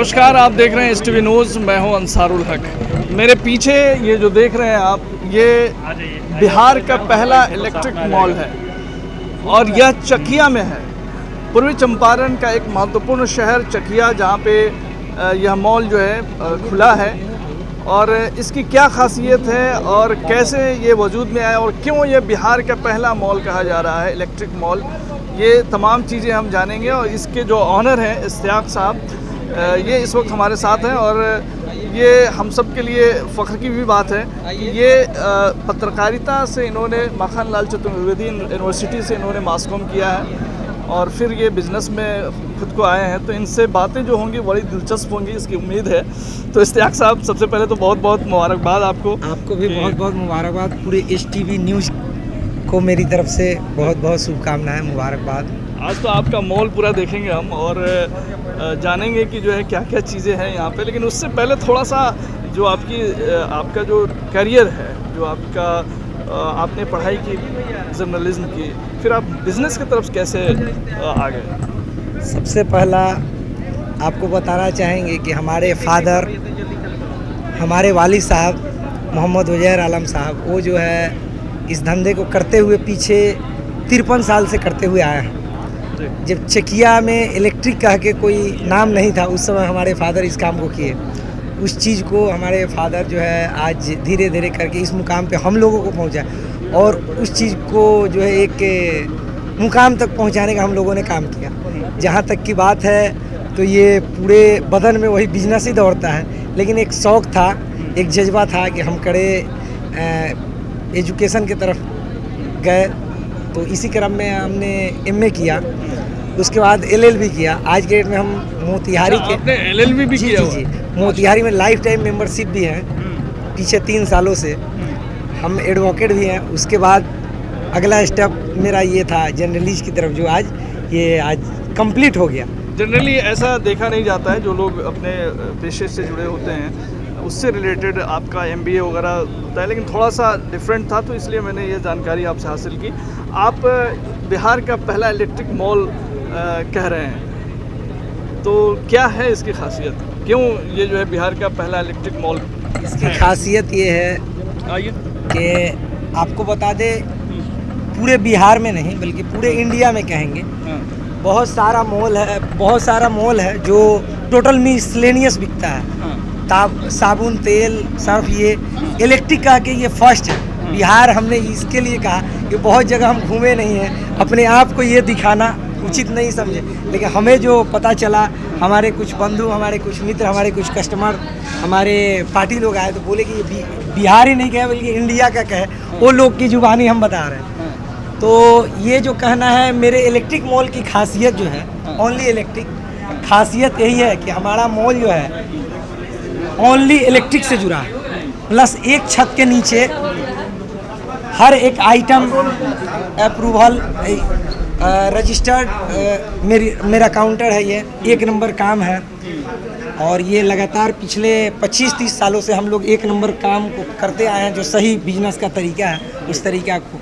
नमस्कार, आप देख रहे हैं STV न्यूज़। मैं हूं अंसारुल हक। मेरे पीछे ये जो देख रहे हैं आप, ये बिहार का पहला इलेक्ट्रिक मॉल है और यह चकिया में है। पूर्वी चंपारण का एक महत्वपूर्ण शहर चकिया, जहां पे यह मॉल जो है खुला है। और इसकी क्या खासियत है और कैसे ये वजूद में आया और क्यों ये बिहार का पहला मॉल कहा जा रहा है, इलेक्ट्रिक मॉल, ये तमाम चीज़ें हम जानेंगे। और इसके जो ऑनर हैं इश्तियाक साहब, ये इस वक्त हमारे साथ हैं। और ये हम सब के लिए फ़ख्र की भी बात है कि ये पत्रकारिता से इन्होंने माखन लाल चतुर्वेदी यूनिवर्सिटी से इन्होंने मास कॉम किया है और फिर ये बिज़नेस में खुद को आए हैं। तो इनसे बातें जो होंगी बड़ी दिलचस्प होंगी, इसकी उम्मीद है। तो इश्तियाक साहब, सबसे पहले तो बहुत बहुत मुबारकबाद आपको। आपको भी बहुत बहुत मुबारकबाद। पूरे STV न्यूज़ को मेरी तरफ से बहुत बहुत शुभकामनाएं, मुबारकबाद। आज तो आपका मॉल पूरा देखेंगे हम और जानेंगे कि जो है क्या क्या चीज़ें हैं यहाँ पे। लेकिन उससे पहले थोड़ा सा जो आपका जो करियर है, जो आपने पढ़ाई की जर्नलिज्म की, फिर आप बिज़नेस की तरफ कैसे आ गए? सबसे पहला आपको बताना चाहेंगे कि हमारे फादर, हमारे वालिद साहब मोहम्मद उजैर आलम साहब, वो जो है इस धंधे को करते हुए पीछे 53 साल से करते हुए आए हैं। जब चकिया में इलेक्ट्रिक कह के कोई नाम नहीं था, उस समय हमारे फादर इस काम को किए। उस चीज़ को हमारे फादर जो है आज धीरे धीरे करके इस मुकाम पे हम लोगों को पहुंचा और उस चीज़ को जो है एक मुकाम तक पहुंचाने का हम लोगों ने काम किया। जहां तक की बात है तो ये पूरे बदन में वही बिजनेस ही दौड़ता है, लेकिन एक शौक़ था, एक जज्बा था कि हम कड़े एजुकेशन की तरफ गए। तो इसी क्रम में हमने MA किया, उसके बाद LLB किया। आज के डेट में हम मोतिहारी के आपने LLB भी किया? जी, मोतिहारी में लाइफ टाइम मेंबरशिप भी है पीछे 3 सालों से। हम एडवोकेट भी हैं। उसके बाद अगला स्टेप मेरा ये था जर्नलिस्ट की तरफ, जो आज कंप्लीट हो गया। जनरली ऐसा देखा नहीं जाता है, जो लोग अपने पेशे से जुड़े होते हैं उससे रिलेटेड आपका MBA वगैरह होता है, लेकिन थोड़ा सा डिफरेंट था, तो इसलिए मैंने ये जानकारी आपसे हासिल की। आप बिहार का पहला इलेक्ट्रिक मॉल कह रहे हैं, तो क्या है इसकी खासियत? क्यों ये जो है बिहार का पहला इलेक्ट्रिक मॉल? इसकी खासियत ये है कि आपको बता दे, पूरे बिहार में नहीं बल्कि पूरे इंडिया में कहेंगे, बहुत सारा मॉल है जो टोटल मिसलेनियस बिकता है। साबुन, तेल, सर्फ, ये इलेक्ट्रिक कहा कि ये फर्स्ट है। बिहार हमने इसके लिए कहा कि बहुत जगह हम घूमे नहीं हैं, अपने आप को ये दिखाना उचित नहीं समझे। लेकिन हमें जो पता चला, हमारे कुछ बंधु, हमारे कुछ मित्र, हमारे कुछ कस्टमर, हमारे पार्टी लोग आए तो बोले कि ये बिहार ही नहीं कहे बल्कि इंडिया का कहे, वो लोग की जुबानी हम बता रहे हैं। तो ये जो कहना है, मेरे इलेक्ट्रिक मॉल की खासियत जो है, ओनली इलेक्ट्रिक, खासियत यही है कि हमारा मॉल जो है ओनली इलेक्ट्रिक से जुड़ा है। प्लस एक छत के नीचे हर एक आइटम अप्रूवल रजिस्टर्ड मेरा काउंटर है। ये 1 नंबर काम है और ये लगातार पिछले 25-30 सालों से हम लोग 1 नंबर काम को करते आए हैं। जो सही बिजनेस का तरीका है, उस तरीका को।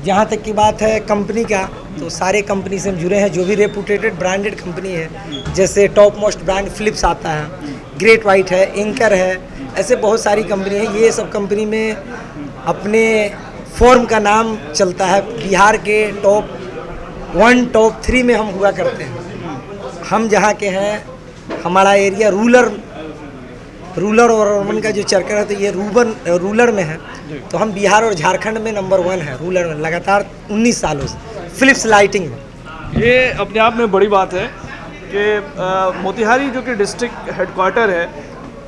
जहाँ तक की बात है कंपनी का, तो सारे कंपनी से हम जुड़े हैं, जो भी रेपुटेटेड ब्रांडेड कंपनी है, जैसे टॉप मोस्ट ब्रांड फिलिप्स आता है, ग्रेट वाइट है, एंकर है, ऐसे बहुत सारी कंपनी है। ये सब कंपनी में अपने फॉर्म का नाम चलता है। बिहार के टॉप 1, टॉप 3 में हम हुआ करते हैं। हम जहाँ के हैं, हमारा एरिया रूरल और अर्बन का जो चक्कर है, तो ये रूरल में है। तो हम बिहार और झारखंड में नंबर 1 है रूरल में, लगातार 19 सालों से फिलिप्स लाइटिंग में। ये अपने आप में बड़ी बात है कि मोतिहारी जो कि डिस्ट्रिक्ट हेडक्वार्टर है,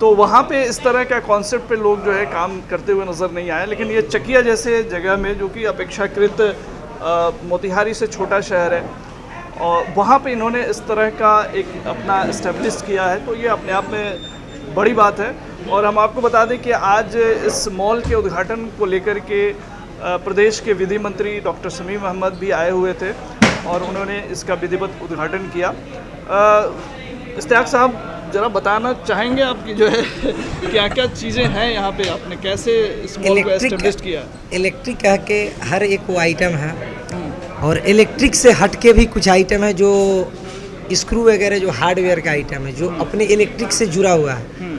तो वहाँ पे इस तरह का कॉन्सेप्ट पे लोग जो है काम करते हुए नज़र नहीं आए। लेकिन ये चकिया जैसे जगह में, जो कि अपेक्षाकृत मोतिहारी से छोटा शहर है, और वहाँ पे इन्होंने इस तरह का एक अपना इस्टेब्लिश किया है, तो ये अपने आप में बड़ी बात है। और हम आपको बता दें कि आज इस मॉल के उद्घाटन को लेकर के प्रदेश के विधि मंत्री डॉक्टर शमीम अहमद भी आए हुए थे और उन्होंने इसका विधिवत उद्घाटन किया। इश्तियाक साहब, ज़रा बताना चाहेंगे आपकी जो है क्या क्या चीज़ें हैं यहाँ पे, आपने कैसे इस मॉल को एस्टेब्लिश किया? इलेक्ट्रिक कह के हर एक वो आइटम है और इलेक्ट्रिक से हटके भी कुछ आइटम है जो स्क्रू वगैरह जो हार्डवेयर का आइटम है, जो अपने इलेक्ट्रिक से जुड़ा हुआ है।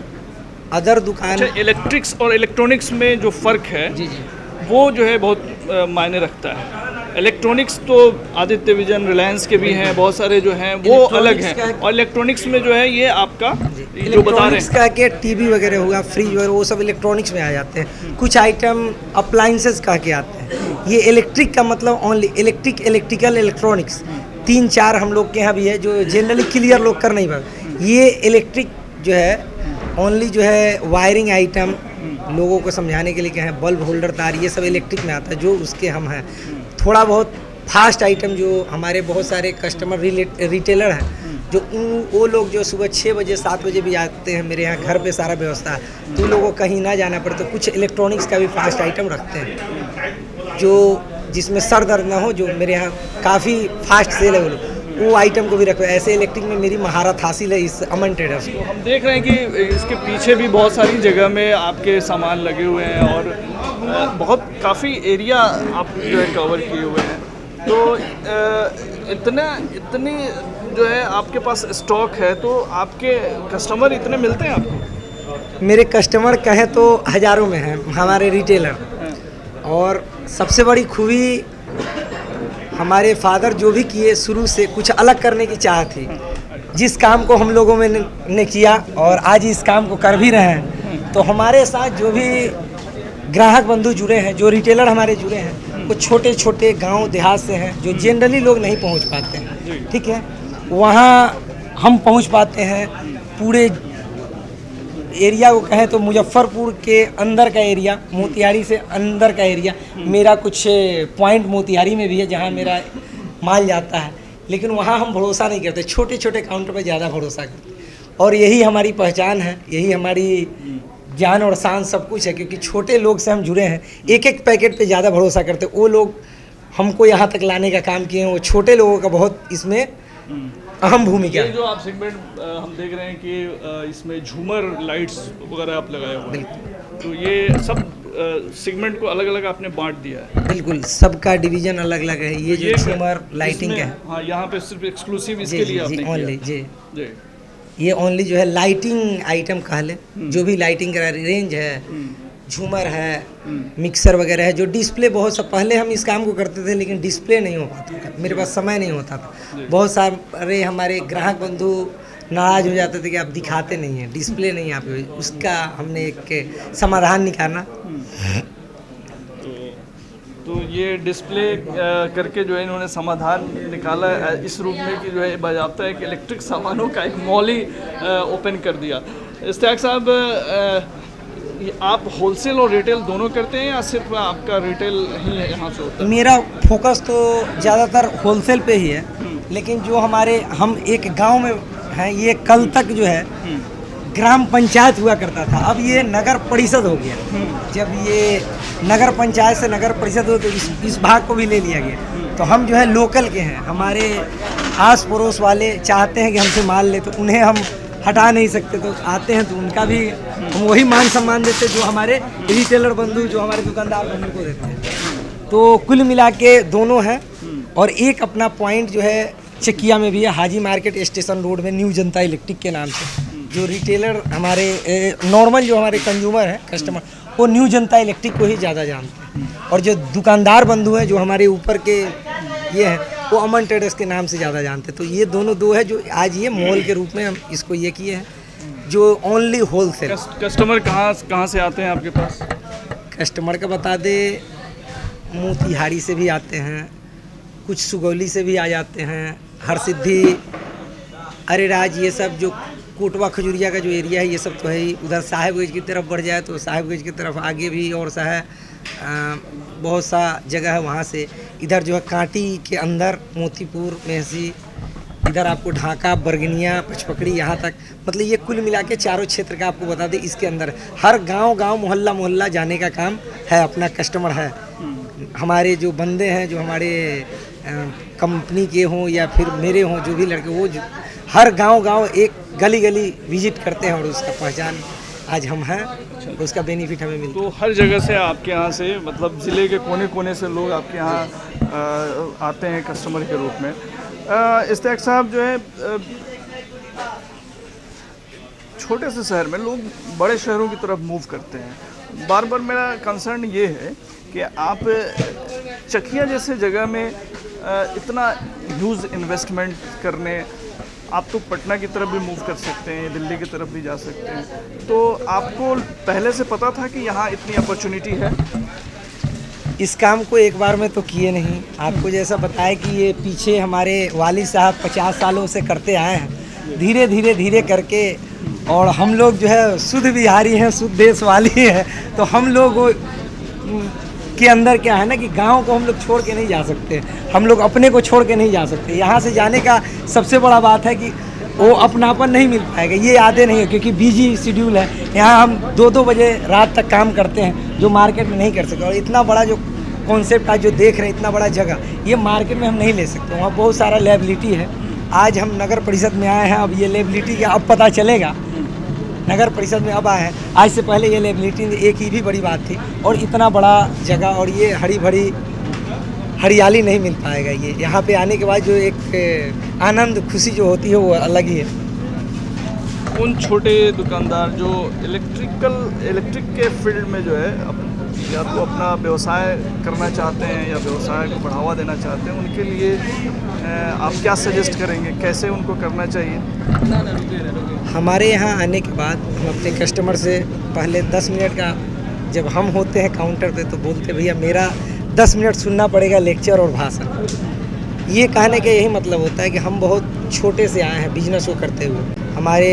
अदर दुकान अच्छा, इलेक्ट्रिक्स और इलेक्ट्रॉनिक्स में जो फ़र्क है जी जी वो जो है बहुत मायने रखता है। इलेक्ट्रॉनिक्स तो आदित्य विजन, रिलायंस के भी हैं, बहुत सारे जो हैं वो अलग हैं, और इलेक्ट्रॉनिक्स में जो है ये आपका जो बता रहे हैं का के टीवी वगैरह हुआ, फ्रिज वगैरह, वो सब इलेक्ट्रॉनिक्स में आ जाते हैं। कुछ आइटम अप्लाइंसेस कह के आते हैं। ये इलेक्ट्रिक का मतलब ओनली इलेक्ट्रिकल इलेक्ट्रॉनिक्स 3-4 हम लोग के यहाँ भी है, जो जनरली क्लियर लोग कर नहीं पाते। ये इलेक्ट्रिक जो है ओनली जो है वायरिंग आइटम लोगों को समझाने के लिए क्या है, बल्ब होल्डर, तार, ये सब इलेक्ट्रिक में आता है, जो उसके हम हैं। थोड़ा बहुत फास्ट आइटम जो हमारे बहुत सारे कस्टमर रिटेलर हैं, जो वो लोग जो सुबह 6 बजे 7 बजे भी आते हैं मेरे यहाँ, घर पे सारा व्यवस्था है, तो लोगों को कहीं ना जाना पड़े, तो कुछ इलेक्ट्रॉनिक्स का भी फास्ट आइटम रखते हैं, जो जिसमें सर दर्द ना हो, जो मेरे यहाँ काफ़ी फास्ट सेल है, वो आइटम को भी रखो। ऐसे इलेक्ट्रिक में मेरी महारत हासिल है इस अमन ट्रेडर्स को। हम देख रहे हैं कि इसके पीछे भी बहुत सारी जगह में आपके सामान लगे हुए हैं, और बहुत काफ़ी एरिया आप जो है कवर किए हुए हैं। तो इतनी जो है आपके पास स्टॉक है, तो आपके कस्टमर इतने मिलते हैं आपको? मेरे कस्टमर कहें तो हज़ारों में हैं हमारे रिटेलर, और सबसे बड़ी खूबी हमारे फादर जो भी किए शुरू से कुछ अलग करने की चाह थी। जिस काम को हम लोगों में ने किया और आज इस काम को कर भी रहे हैं, तो हमारे साथ जो भी ग्राहक बंधु जुड़े हैं, जो रिटेलर हमारे जुड़े हैं, वो छोटे छोटे गांव देहात से हैं, जो जनरली लोग नहीं पहुंच पाते हैं। ठीक है, वहाँ हम पहुंच पाते हैं। पूरे एरिया को कहें तो मुजफ्फरपुर के अंदर का एरिया, मोतिहारी से अंदर का एरिया, मेरा कुछ पॉइंट मोतिहारी में भी है जहाँ मेरा माल जाता है, लेकिन वहाँ हम भरोसा नहीं करते, छोटे छोटे काउंटर पर ज़्यादा भरोसा करते। और यही हमारी पहचान है, यही हमारी जान और शान सब कुछ है, क्योंकि छोटे लोग से हम जुड़े हैं। एक एक पैकेट पे ज़्यादा भरोसा करते, वो लोग हमको यहाँ तक लाने का काम किए हैं, वो छोटे लोगों का बहुत इसमें अहम भूमिका ये है। जो आप सेगमेंट हम देख रहे हैं कि इसमें झूमर लाइट्स वगैरह आप लगाए हुए हैं, तो ये सब सेगमेंट को अलग अलग आपने बांट दिया है। बिल्कुल, सबका डिवीजन अलग अलग है। ये जो झूमर लाइटिंग का है, हाँ, यहाँ पे सिर्फ एक्सक्लूसिव इसके लिए आपने ओनली किया। जी, ये ओनली जो है लाइटिंग आइटम कह ले, जो भी लाइटिंग का रेंज है, झूमर है, मिक्सर वगैरह है, जो डिस्प्ले बहुत सा पहले हम इस काम को करते थे, लेकिन डिस्प्ले नहीं हो पाता था, मेरे पास समय नहीं होता था। बहुत सारे हमारे ग्राहक बंधु नाराज हो जाते थे कि आप दिखाते नहीं हैं, डिस्प्ले नहीं आप, उसका हमने एक समाधान निकाला। तो ये डिस्प्ले करके जो है इन्होंने समाधान निकाला इस रूप में कि जो है बजाता है कि इलेक्ट्रिक सामानों का एक मॉल ही ओपन कर दिया। इस्तेक साहब, आप होलसेल और रिटेल दोनों करते हैं या सिर्फ आपका रिटेल ही है यहाँ से होता है? मेरा फोकस तो ज़्यादातर होलसेल पे ही है, लेकिन जो हमारे हम एक गांव में हैं, ये कल तक जो है ग्राम पंचायत हुआ करता था, अब ये नगर परिषद हो गया। जब ये नगर पंचायत से नगर परिषद हो तो इस भाग को भी ले लिया गया। तो हम जो है लोकल के हैं, हमारे आस पड़ोस वाले चाहते हैं कि हमसे माल ले, तो उन्हें हम हटा नहीं सकते, तो आते हैं तो उनका भी हम वही मान सम्मान देते जो हमारे रिटेलर बंधु, जो हमारे दुकानदार बंधु को देते हैं। तो कुल मिला के दोनों हैं, और एक अपना पॉइंट जो है चकिया में भी है, हाजी मार्केट स्टेशन रोड में, न्यू जनता इलेक्ट्रिक के नाम से। जो रिटेलर हमारे नॉर्मल जो हमारे कंज्यूमर हैं, कस्टमर, वो न्यू जनता इलेक्ट्रिक को ही ज़्यादा जानते हैं, और जो दुकानदार बंधु हैं जो हमारे ऊपर के ये हैं, वो अमन ट्रेडर्स के नाम से ज़्यादा जानते हैं। तो ये दोनों दो है जो आज ये मॉल के रूप में हम इसको ये किए हैं, जो ओनली होलसेल। कस्टमर कहाँ से आते हैं आपके पास? कस्टमर का बता दे, मोतिहारी से भी आते हैं, कुछ सुगौली से भी आ जाते हैं, हरसिद्धि, अरेराज, ये सब जो कोटवा खजुरिया का जो एरिया है, ये सब तो है ही। उधर साहिबगंज की तरफ बढ़ जाए तो साहिबगंज की तरफ आगे भी और सा है, बहुत सा जगह है वहाँ से। इधर जो है कांटी के अंदर मोतीपुर, मेहसी, इधर आपको ढाका, बरगनिया, पचपकड़ी, यहाँ तक, मतलब ये कुल मिला के चारों क्षेत्र का आपको बता दें, इसके अंदर हर गांव मोहल्ला मोहल्ला जाने का काम है, अपना कस्टमर है। हमारे जो बंदे हैं, जो हमारे कंपनी के हों या फिर मेरे हों, जो भी लड़के, वो हर गांव एक गली विजिट करते हैं, और उसका पहचान आज हम हैं। अच्छा। उसका बेनिफिट हमें मिलता है। तो हर जगह से आपके यहाँ से मतलब ज़िले के कोने कोने से लोग आपके यहाँ आते हैं कस्टमर के रूप में। इस्तेक साहब जो है छोटे से शहर में लोग बड़े शहरों की तरफ मूव करते हैं। बार बार मेरा कंसर्न ये है कि आप चकिया जैसे जगह में इतना ह्यूज इन्वेस्टमेंट करने, आप तो पटना की तरफ भी मूव कर सकते हैं, दिल्ली की तरफ भी जा सकते हैं, तो आपको पहले से पता था कि यहाँ इतनी अपॉर्चुनिटी है? इस काम को एक बार में तो किए नहीं। आपको जैसा बताया कि ये पीछे हमारे वालिद साहब 50 सालों से करते आए हैं, धीरे धीरे धीरे करके, और हम लोग जो है शुद्ध बिहारी हैं, शुद्ध देशवाली हैं, तो हम लोग के अंदर क्या है ना कि गांव को हम लोग छोड़ के नहीं जा सकते, हम लोग अपने को छोड़ के नहीं जा सकते। यहाँ से जाने का सबसे बड़ा बात है कि वो अपनापन नहीं मिल पाएगा, ये यादें नहीं है, क्योंकि बिजी शेड्यूल है। यहाँ हम 2-2 बजे रात तक काम करते हैं, जो मार्केट में नहीं कर सकते। और इतना बड़ा जो कॉन्सेप्ट आज जो देख रहे हैं, इतना बड़ा जगह, ये मार्केट में हम नहीं ले सकते। वहाँ बहुत सारा लायबिलिटी है। आज हम नगर परिषद में आए हैं, अब ये लायबिलिटी का अब पता चलेगा। नगर परिषद में अब आए हैं, आज से पहले ये लायबिलिटी एक ही भी बड़ी बात थी। और इतना बड़ा जगह और ये हरी भरी हरियाली नहीं मिल पाएगा। ये यहाँ पे आने के बाद जो एक आनंद खुशी जो होती है वो अलग ही है। उन छोटे दुकानदार जो इलेक्ट्रिक के फील्ड में जो है या तो अपना व्यवसाय करना चाहते हैं या व्यवसाय को बढ़ावा देना चाहते हैं, उनके लिए आप क्या सजेस्ट करेंगे, कैसे उनको करना चाहिए? हमारे यहाँ आने के बाद हम अपने कस्टमर से पहले 10 मिनट का, जब हम होते हैं काउंटर पे, तो बोलते भैया मेरा 10 मिनट सुनना पड़ेगा लेक्चर और भाषण। ये कहने का यही मतलब होता है कि हम बहुत छोटे से आए हैं बिजनेस को करते हुए। हमारे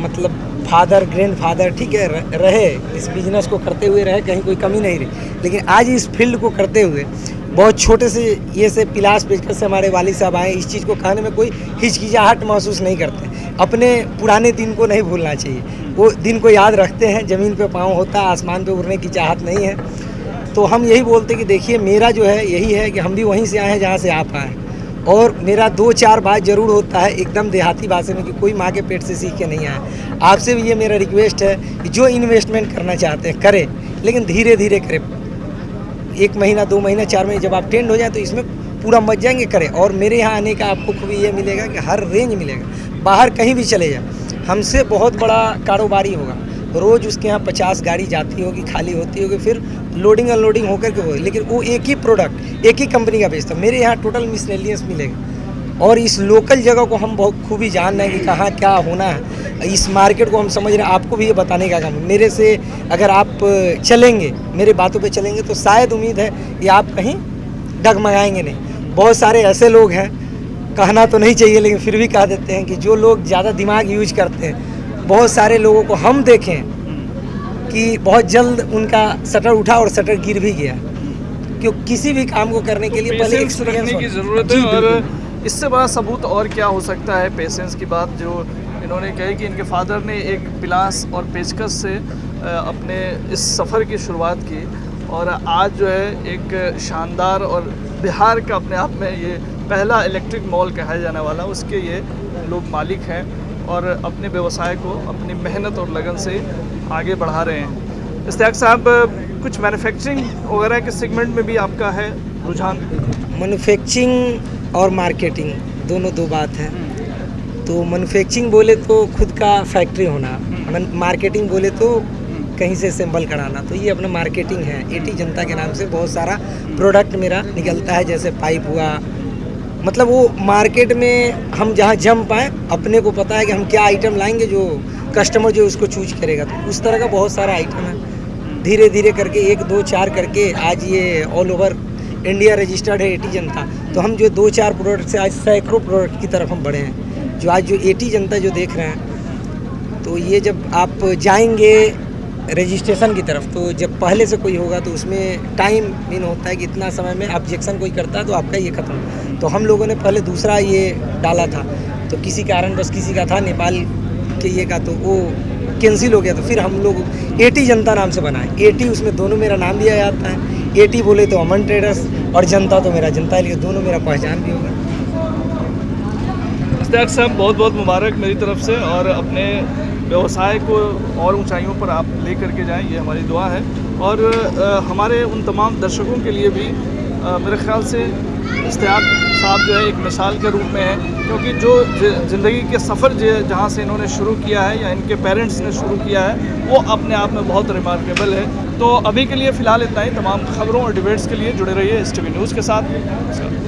मतलब फादर, ग्रैंड फादर, ठीक है, रहे इस बिज़नेस को करते हुए रहे, कहीं कोई कमी नहीं रही। लेकिन आज इस फील्ड को करते हुए बहुत छोटे से ये से पिलास पेचकस से हमारे वालिद साहब आए। इस चीज़ को कहने में कोई हिचकिचाहट महसूस नहीं करते। अपने पुराने दिन को नहीं भूलना चाहिए, वो दिन को याद रखते हैं। ज़मीन पे पाँव होता है, आसमान पे उड़ने की चाहत नहीं है। तो हम यही बोलते कि देखिए मेरा जो है यही है कि हम भी वहीं से आए हैं जहाँ से आप आए। और मेरा 2-4 बात ज़रूर होता है एकदम देहाती भाषा में कि कोई माँ के पेट से सीख के नहीं आया। आपसे भी ये मेरा रिक्वेस्ट है कि जो इन्वेस्टमेंट करना चाहते हैं करें, लेकिन धीरे धीरे करें। 1 महीना, 2 महीना, 4 महीने जब आप ट्रेंड हो जाए तो इसमें पूरा मच जाएंगे, करें। और मेरे यहाँ आने का आपको खूबी ये मिलेगा कि हर रेंज मिलेगा। बाहर कहीं भी चले जाए, हमसे बहुत बड़ा कारोबारी होगा, रोज़ उसके यहाँ 50 गाड़ी जाती होगी, खाली होती होगी, फिर लोडिंग अनलोडिंग होकर के होगी, लेकिन वो एक ही प्रोडक्ट एक ही कंपनी का बेचता है। मेरे यहाँ टोटल मिसलेनियस मिलेगा। और इस लोकल जगह को हम बहुत खूबी जान रहे हैं कि कहाँ क्या होना है। इस मार्केट को हम समझ रहे हैं, आपको भी ये बताने का काम है। मेरे से अगर आप चलेंगे, मेरे बातों पे चलेंगे, तो शायद उम्मीद है कि आप कहीं डगमगाएंगे नहीं। बहुत सारे ऐसे लोग हैं, कहना तो नहीं चाहिए लेकिन फिर भी कह देते हैं, कि जो लोग ज़्यादा दिमाग यूज करते हैं, बहुत सारे लोगों को हम देखें कि बहुत जल्द उनका शटर उठा और शटर गिर भी गया, क्योंकि किसी भी काम को करने के लिए पहले एक्सपीरियंस रखने की ज़रूरत है। और इससे बड़ा सबूत और क्या हो सकता है पेशेंस की बात जो इन्होंने कही कि इनके फादर ने एक पिलास और पेचकस से अपने इस सफ़र की शुरुआत की, और आज जो है एक शानदार और बिहार का अपने आप में ये पहला इलेक्ट्रिक मॉल कहा जाने वाला, उसके ये लोग मालिक हैं और अपने व्यवसाय को अपनी मेहनत और लगन से आगे बढ़ा रहे हैं। इस्तेक साहब, कुछ मैन्युफैक्चरिंग वगैरह के सेगमेंट में भी आपका है रुझान? मैन्युफैक्चरिंग और मार्केटिंग दोनों दो बात है। तो मैन्युफैक्चरिंग बोले तो खुद का फैक्ट्री होना, मार्केटिंग बोले तो कहीं से असेंबल कराना। तो ये अपना मार्केटिंग है। एटी जनता के नाम से बहुत सारा प्रोडक्ट मेरा निकलता है, जैसे पाइप हुआ, मतलब वो मार्केट में हम जहाँ जम पाएँ, अपने को पता है कि हम क्या आइटम लाएंगे जो कस्टमर जो उसको चूज करेगा। तो उस तरह का बहुत सारा आइटम है। धीरे धीरे करके 1, 2, 4 करके आज ये ऑल ओवर इंडिया रजिस्टर्ड है एटी जनता। तो हम जो 2-4 प्रोडक्ट से आज सैकड़ों प्रोडक्ट की तरफ हम बढ़े हैं। जो आज जो एटी जनता जो देख रहे हैं, तो ये जब आप जाएंगे रजिस्ट्रेशन की तरफ, तो जब पहले से कोई होगा तो उसमें टाइम मीन होता है कि इतना समय में ऑब्जेक्शन कोई करता है तो आपका ये ख़त्म। तो हम लोगों ने पहले दूसरा ये डाला था, तो किसी कारण बस किसी का था नेपाल के ये का, तो वो कैंसिल हो गया। तो फिर हम लोग एटी जनता नाम से बनाए। एटी उसमें दोनों मेरा नाम लिया जाता है। एटी बोले तो अमन ट्रेडर्स, और जनता तो मेरा जनता है, लेकिन दोनों मेरा पहचान भी होगा। इस्तेक साहब, बहुत बहुत मुबारक मेरी तरफ से, और अपने व्यवसाय को और ऊंचाइयों पर आप ले करके जाएं, ये हमारी दुआ है। और हमारे उन तमाम दर्शकों के लिए भी मेरे ख्याल से इश्तियाक साहब जो है एक मिसाल के रूप में है, क्योंकि जो ज़िंदगी के सफ़र जहाँ से इन्होंने शुरू किया है या इनके पेरेंट्स ने शुरू किया है, वो अपने आप में बहुत रिमार्केबल है। तो अभी के लिए फ़िलहाल इतना ही। तमाम खबरों और डिबेट्स के लिए जुड़े रहिए STV न्यूज़ के साथ।